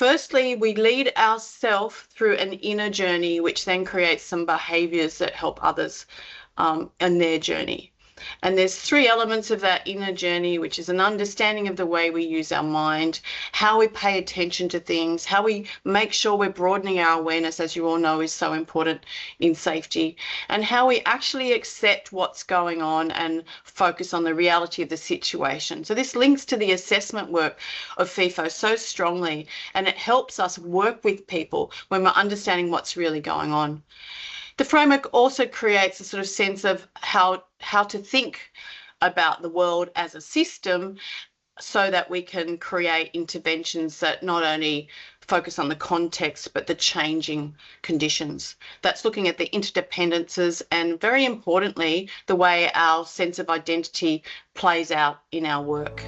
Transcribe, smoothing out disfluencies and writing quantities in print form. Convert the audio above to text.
Firstly, we lead ourselves through an inner journey, which then creates some behaviors that help others in their journey. And there's three elements of that inner journey, which is an understanding of the way we use our mind, how we pay attention to things, how we make sure we're broadening our awareness, as you all know, is so important in safety, and how we actually accept what's going on and focus on the reality of the situation. So this links to the assessment work of FIFO so strongly, and it helps us work with people when we're understanding what's really going on. The framework also creates a sort of sense of how to think about the world as a system so that we can create interventions that not only focus on the context, but the changing conditions. That's looking at the interdependences and, very importantly, the way our sense of identity plays out in our work.